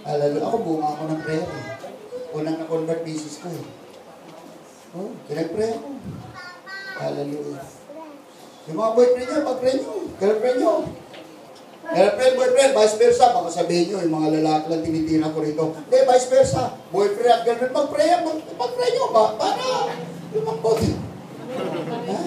Hallelujah. Ako bunga ako ng prayer eh. Unang na-convert basis ko eh. Oh, pinag-pray ako. Hallelujah. Yung mga boyfriend nyo, pag-pray nyo. Girlfriend nyo. Girlfriend, boyfriend, vice versa. Baka sabihin nyo, yung mga lalaki lang tinitira ko rito. Hindi, vice versa. Boyfriend at girlfriend, mag-pray nyo ba? Para lumambot. Ha?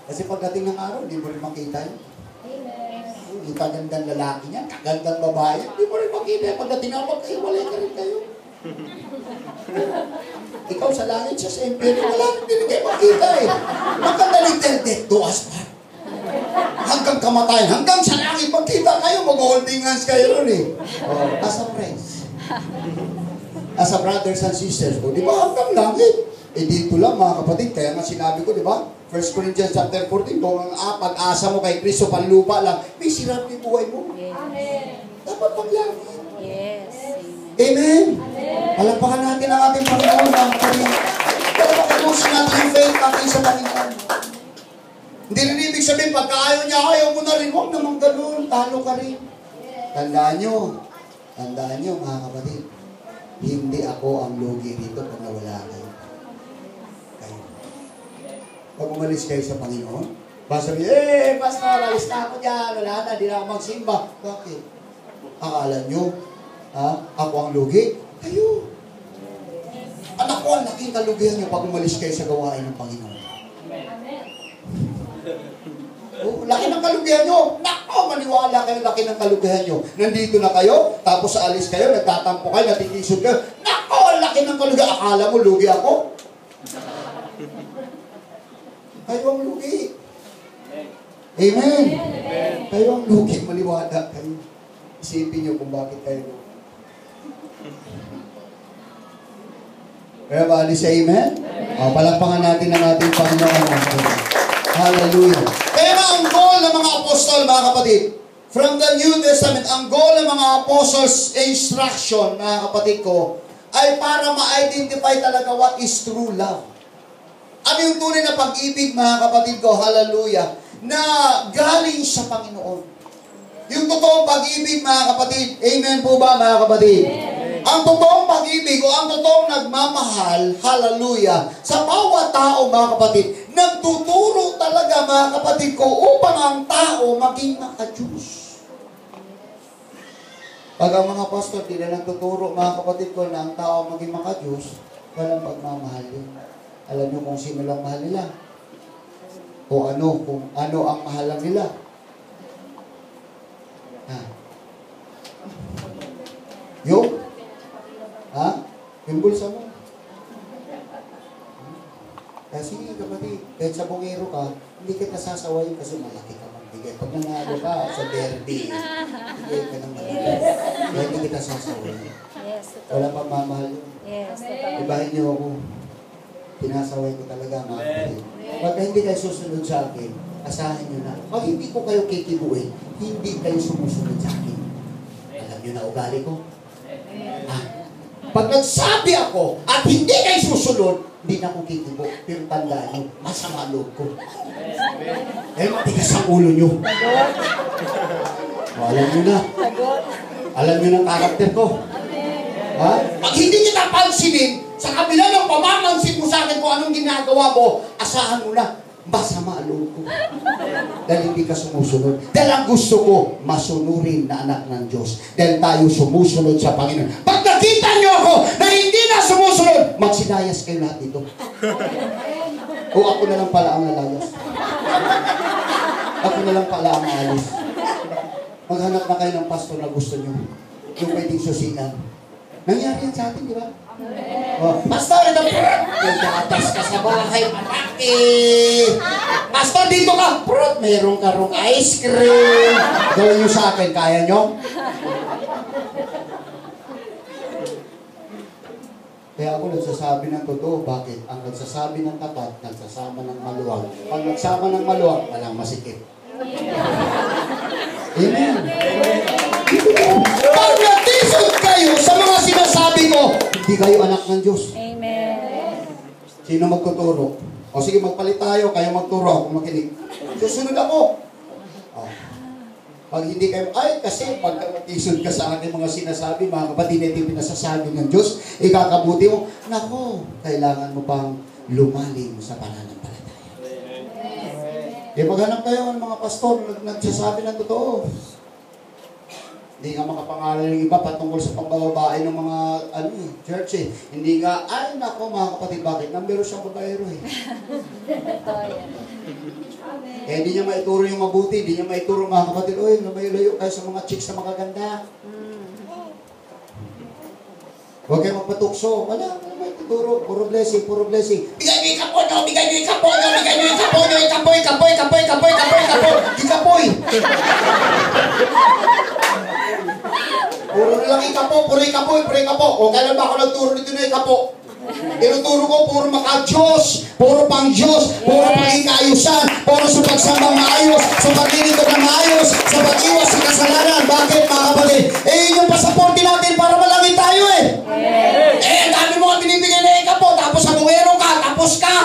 Kasi pagdating ng araw, hindi mo rin makita yun. Yung kagandang lalaki niya, kagandang babae, hindi mo rin makita. Pagdating ng magkahiwalay ka rin kayo. Ikaw sa langit, siya sa impyerno, wala rin din kayo makita eh. Magkandaling death to us pa. Hanggang kamatayan, hanggang sa langit, magkita kayo, mag-holding hands kayo rin eh. Oh, as a friends. As a brothers and sisters ko, di ba hanggang langit? Eh dito lang mga kapatid, kaya nga sinabi ko, di ba? 1 Corinthians chapter 14, kung ang pag-asa mo kay Kristo, panlupa lang, may sirap yung buhay mo. Yes. Dapat paglangit. Yes. Amen. Palampakan natin ang ating Panginoon mga kapatid. Palampakan natin yung faith natin sa Panginoon. Hindi rin ibig sabihin, pagka ayaw mo na rin, huwag naman ganun, talo ka rin. Tandaan nyo mga kapatid, hindi ako ang lugi dito pag nawala kayo. Pag umalis kayo sa Panginoon, basta sabihin, pastor, alis na ako dyan, wala na, di na ako magsimba. Bakit? Akala nyo, ako ang lugi? Kayo. Anak ko, ang laking kalugihan nyo pag umalis kayo sa gawain ng Panginoon. Oh, laki ng kalugihan nyo. Nako, maniwala kayo, laki ng kalugihan nyo. Nandito na kayo, tapos alis kayo, nagtatampo kayo, natitisod kayo. Nako, laki ng kalugihan. Akala mo, lugi ako? Kayo ang lugi. Amen. Kayo ang lugi, maliwala kayo. Isipin nyo kung bakit kayo lugi. Kaya ba, alis sa amen? Palakpakan natin ang ating Panginoon. Hallelujah. Kaya nga ang goal ng mga apostol, mga kapatid, from the New Testament, ang goal ng mga apostles instruction, mga kapatid ko, ay para ma-identify talaga what is true love. Ano yung tunay na pag-ibig, mga kapatid ko, hallelujah, na galing sa Panginoon. Yung totoong pag-ibig, mga kapatid, amen po ba, mga kapatid? Amen. Ang totoong pag-ibig o ang totoong nagmamahal, hallelujah, sa bawat tao, mga kapatid, nagtuturo talaga, mga kapatid ko, upang ang tao maging maka-Diyos. Pag ang mga pastor, di na nagtuturo, mga kapatid ko, na ang tao maging maka-Diyos, walang pagmamahal yun. Alam niyo kung sino lang mahal nila? O ano, kung ano ang mahalang nila? Yung? Yung bulsa mo. Kasi kapatid, kahit sa bungero ka, hindi kita sasawayin kasi malaki ka magbigay. Pag nanalo ka sa derby, hindi ka nang malaki. Kaya hindi kita sasawayin. Yes, Wala pang mamahal yun. yes, Ibahin niyo ako. Pinasaway ko talaga, mga kapatid. Pagka hindi kayo susunod sa akin, asahan niyo na. Pag hindi ko kayo kikibuin, hindi kayo sumusunod sa akin. Alam niyo na ugali ko? Pag nagsabi ako at hindi kayo susunod, hindi na ako kikibo. Pero tandaan niyo, masama loob ko. Matigas ang ulo niyo. Alam niyo na. Alam niyo ng karakter ko. Pag hindi kita pansinin, sa kabila ng pamamansin mo sa akin kung anong ginagawa mo, asahan mo na, masama loob ko. Dahil hindi ka sumusunod. Dahil ang gusto ko, masunurin na anak ng Diyos. Dahil tayo sumusunod sa Panginoon. Pag nakita niyo ako na hindi na sumusunod, magsinayas kayo lahat dito. O ako na lang pala ang lalayas. Ako na lang pala ang alis. Maghanap na kayo ng pastor na gusto niyo. Yung pwedeng susinan. Nangyari yan sa atin, di ba? Pastor, ito nagtatas ka sa bahay, malaki. Pastor, dito ka. Meron ka rong ice cream. Gawin nyo sa akin, kaya nyo? Kaya ako nagsasabi ng totoo. Bakit? Ang nagsasabi ng tapat, nagsasama ng maluwag. Pag nagsama ng maluwag, walang masikip. Amen. Pag natisod kayo sa mga sinasabi ko, hindi kayo anak ng Diyos. Amen. Sino magtuturo? O sige, magpalit tayo, kayo magturo, ako makinig. Susunod ako. Pag hindi kayo, kasi pagka mag-isod ka sa aking mga sinasabi, mga kapatid, hindi pinasasabi ng Diyos, ikakabuti mo, nako, kailangan mo pang lumalim sa pananampalataya. Maghanap kayo ng mga pastor nagsasabi ng totoo. Hindi nga makapangalan yung iba patungkol sa pambababae ng mga church . Hindi nga, nako mga kapatid, bakit? Nambero siyang babaero . Hindi niya maituro yung mabuti, hindi niya maituro mga kapatid, lumayo-layo kayo sa mga chicks na makaganda. Huwag kayo magpatukso. Wala maituturo. Puro blessing, puro blessing. Bigay niyo yung kapoy nyo, bigay niyo yung kapoy nyo, bigay niyo yung kapoy nyo, kapoy, kapoy, kapoy, kapoy, kapoy, kapoy, ikapoy. Puro na lang ikapo, puro ikapo, puro ikapo. O kailan ba ako nagturo dito na ikapo? Tinuturo ko, puro maka-Diyos, puro pang-Diyos, puro pang-ikayusan, puro sa pagsambang maayos, sa paglilingkod na maayos, sa pag-iwas sa kasalanan. Bakit mga kapatid? Yun yung pasaporte natin para malangit tayo . Ang dami mo ang binibigay na ikapo, tapos abungero ka, tapos ka.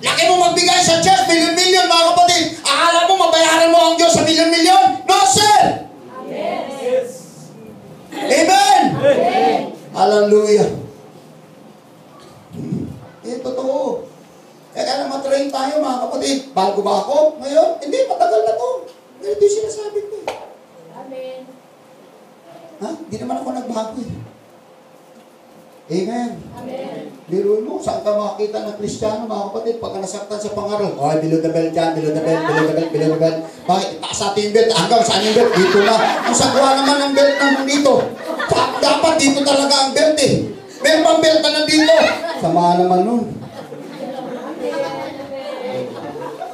Laki mo magbigay sa church, milyon-milyon mga kapatid. Akala mo mabayaran mo ang Diyos sa milyon-milyon? No, sir! Amen! Hallelujah! Totoo. Kaya matrain tayo mga kapatid. Bago ba ako? Ngayon? Hindi, matagal na to. Ganito yung sinasabi ko . Amen. Hindi naman ako nagbago . Amen. Amen. Biruin mo, saan ka makakita ng Kristiyano mga kapatid? Pagka nasaktan sa pangaral, below the belt dyan, below the belt, below the belt, below the belt. Bakit? Itaas natin yung belt, hanggang saan yung belt? Dito na. Ang sagwa naman ng belt na dito. Dapat dito talaga ang belt . Meron bang belt na nandito? Sama naman nun.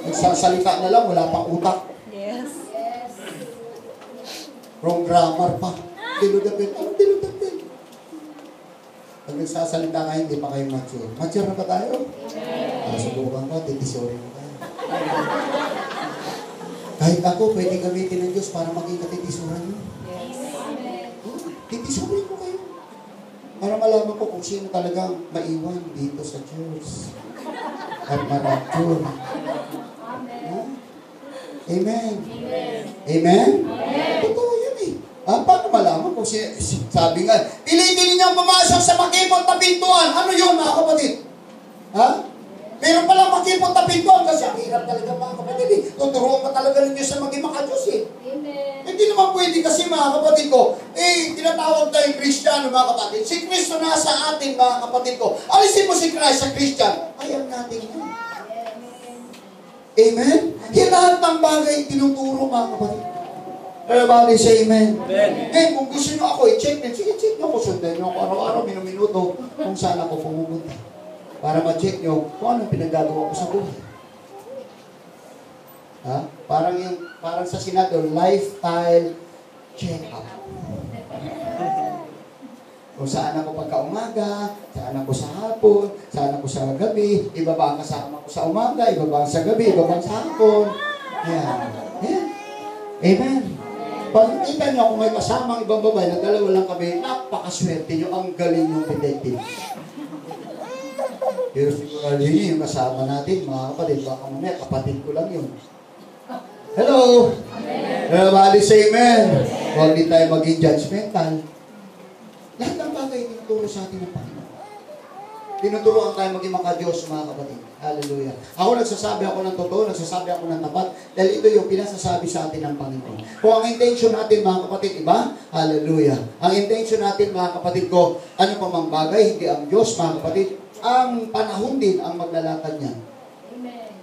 Nagsasalita na lang, wala pang utak. Yes. Wrong grammar pa. Below the belt. Anong below the belt? Pag nagsasalita kayo, hindi pa kayo mature. Mature na ba tayo? Subukan ka, titisori mo tayo. Kahit ako, pwede gamitin ng Diyos para maging katitisuran nyo. Titisori ko kayo. Para malaman ko kung sino talagang maiwan dito sa church. At ma-rapture. Amen. Amen? Totoo yun . Paano malaman kung sabi nga, pilitin ninyong pumasok sa makipot na pintuan. Ano yun mga kapatid? Meron palang makipot na pintuan kasi ang hirap talaga mga kapatid . Tuturuan ka talaga ng Diyos sa maging maka-Diyos . Amen. Hindi naman pwede kasi mga kapatid ko, tinatawag tayong Kristiyano mga kapatid. Si Kristo nasa atin mga kapatid ko. Alisin mo si Christ sa Christian, ayaw natin yun. Amen? Yung lahat ng bagay tinuturo mga kapatid. Everybody say amen. Ngayon, kung gusto nyo ako i-check din, sige, check nyo ko. Sundan nyo ako araw-araw, minuto kung saan ako pumupunta. Para ma-check nyo kung anong pinagagawa ko sa buhay. Parang sa Senado, lifestyle check-up. Kung saan ako pagka-umaga, saan ako sa hapon, saan ako sa gabi, iba ba ang kasama ko sa umaga, iba ba ang sa gabi, iba ba ang sa hapon. Yan. Amen. Pag kita nyo kung may kasamang ibang babae na dalawa lang kami, napakaswerte nyo, ang galing yung detective. Pero sigurado yun yung kasama natin, mga kapatid, baka mamaya kapatid ko lang yun. Hello! Everybody say amen. Huwag din tayo maging judgmental. Lahat ng bagay tinuturo sa atin ng Panginoon. Tinuturuan tayo maging maka-Diyos, mga kapatid. Hallelujah. Ako nagsasabi ako ng totoo, nagsasabi ako ng tapat, dahil ito yung pinasasabi sa atin ng Panginoon. Kung ang intention natin, mga kapatid, iba? Hallelujah. Ang intention natin, mga kapatid ko, ano pa mang bagay, hindi ang Diyos, mga kapatid, ang panahon din ang maglalatag niyan.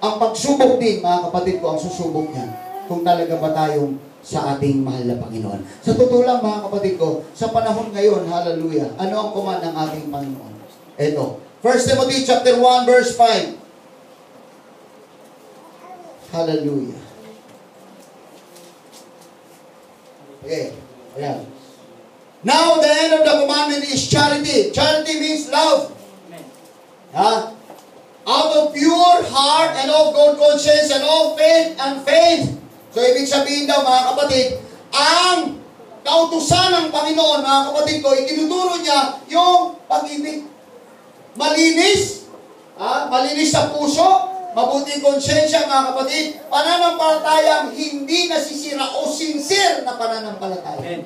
Ang pagsubok din, mga kapatid ko, ang susubok niyan. Kung talaga ba tayong sa ating mahal na Panginoon. Sa totoo lang, mga kapatid ko, sa panahon ngayon, hallelujah, ano ang command ng ating Panginoon? Ito, 1 Timothy chapter 1, verse 5. Hallelujah. Okay, ayan. Now, the end of the commandment is charity. Charity means love. Out of pure heart and of good conscience and of faith. So, ibig sabihin daw, mga kapatid, ang kautusan ng Panginoon, mga kapatid ko, itinuturo niya yung pag-ibig. Malinis, malinis sa puso, mabuting konsensya, mga kapatid, pananampalatayang hindi nasisira o sincere na pananampalataya.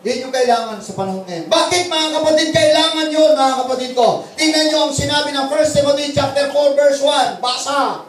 Yan yung kailangan sa panahon ngayon. Bakit, mga kapatid, kailangan yun, mga kapatid ko? Tingnan nyo ang sinabi ng 1 Timothy chapter 4 verse 1. Basa.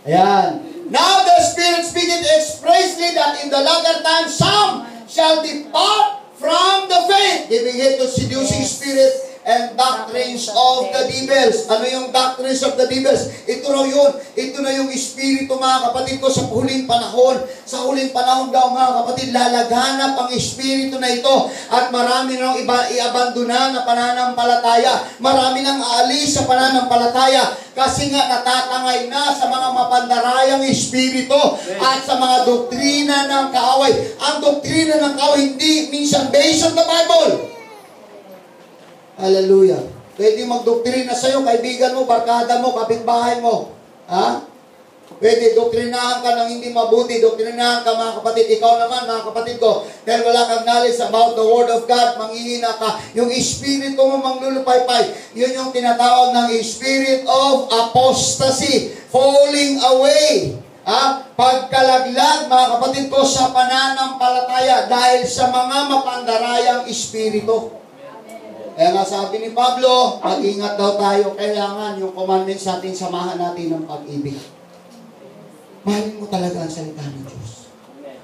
Ayan. Now the Spirit speaketh expressly that in the latter time some shall depart from the faith, giving heed to seducing spirits and doctrines of the devils. Ano yung doctrines of the devils? Ito raw yun. Ito na yung espiritu, mga kapatid ko, sa huling panahon. Sa huling panahon daw, mga kapatid, lalaganap ang espiritu na ito. At marami nang iabandona na pananampalataya. Marami nang aalis sa pananampalataya. Kasi nga natatangay na sa mga mapandarayang espiritu at sa mga doktrina ng kaaway. Ang doktrina ng kaaway hindi minsan based on the Bible. Hallelujah. Pwede magdoktrina sa'yo, kaibigan mo, barkada mo, kapitbahay mo. Ha? Pwede doktrinahan ka ng hindi mabuti, doktrinahan ka, mga kapatid. Ikaw naman, mga kapatid ko, dahil wala kang knowledge about the Word of God, manghihina ka. Yung espiritu mo manglulupaypay, yun yung tinatawag ng spirit of apostasy, falling away. Pagkalaglag, mga kapatid ko, sa pananampalataya dahil sa mga mapandarayang espiritu. Kaya nga sabi ni Pablo, mag-ingat daw tayo, kailangan yung commandments natin, samahan natin ng pag-ibig. Mahalin mo talaga ang salita ng Diyos.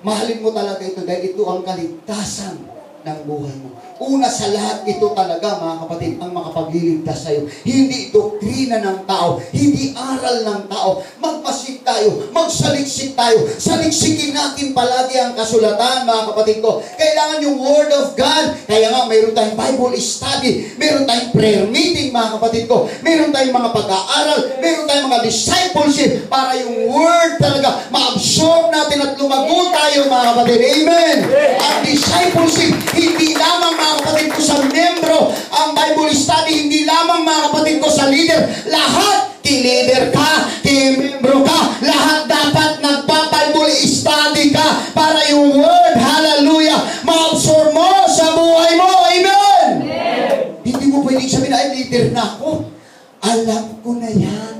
Mahalin mo talaga ito dahil ito ang kaligtasan ng buhay mo. Una sa lahat, ito talaga, mga kapatid, ang makapagliligtas sa'yo. Hindi doktrina ng tao, hindi aral ng tao. Magpasik tayo, magsaliksik tayo. Saliksikin natin palagi ang kasulatan, mga kapatid ko. Kailangan yung Word of God. Kaya nga, mayroon tayong Bible study, mayroon tayong prayer meeting, mga kapatid ko. Mayroon tayong mga pag-aaral, mayroon tayong mga discipleship para yung Word talaga ma-absorb natin at lumago tayo, mga kapatid. Amen! Ang discipleship, hindi lamang, mga kapatid ko, sa membro. Ang Bible study, hindi lamang, mga kapatid ko, sa leader. Lahat, ki-leader ka, ki-membro ka, lahat dapat nagpa-Bible study ka para yung Word, hallelujah, ma-absorb mo sa buhay mo. Amen! Hindi mo pwedeng sabihin, ay, leader na ako. Alam ko na yan.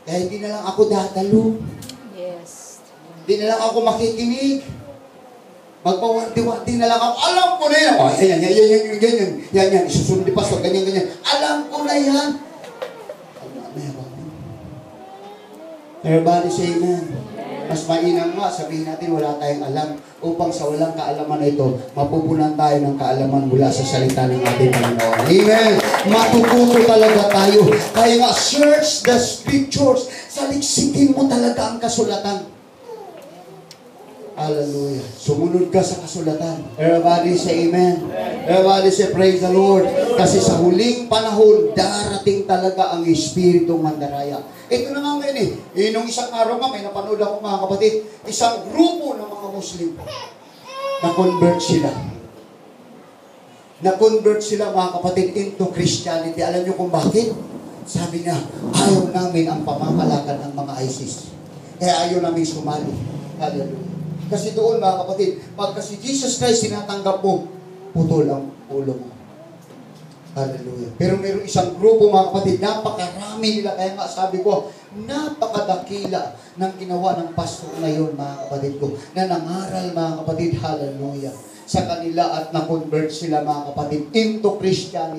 Kaya hindi na lang ako dadalo. Yes. Hindi na lang ako makikinig. Magpawardi-wardi na lang ako. Alam ko na yan. Oh, yan. Isusunod ni pastor, ganyan. Alam ko na yan. Everybody say amen. Mas mainam nga, sabihin natin wala tayong alam upang sa walang kaalaman na ito, mapupunan tayo ng kaalaman mula sa salita ng ating Panginoon. Amen! Matututo talaga tayo. Kaya nga, search the scriptures. Saliksikin mo talaga ang kasulatan. Hallelujah. Sumunod ka sa kasulatan. Everybody say amen. Everybody say praise the Lord. Kasi sa huling panahon, darating talaga ang Espiritong Mandaraya. Ito na nga ngayon nung isang araw nga, may napanood ako, mga kapatid, isang grupo ng mga Muslim na-convert sila. Na-convert sila, mga kapatid, into Christianity. Alam niyo kung bakit? Sabi niya, ayaw namin ang pamamalakad ng mga ISIS. Kaya ayaw namin sumali. Hallelujah. Kasi doon, mga kapatid, pagka si Jesus Christ sinatanggap mo, putol ang ulo mo. Hallelujah. Pero mayroong isang grupo, mga kapatid, napakarami nila. Kaya nga sabi ko, napakadakila ng ginawa ng pastor na yun, mga kapatid ko, na nangaral, mga kapatid, hallelujah, sa kanila at na-convert sila, mga kapatid, into Christianity.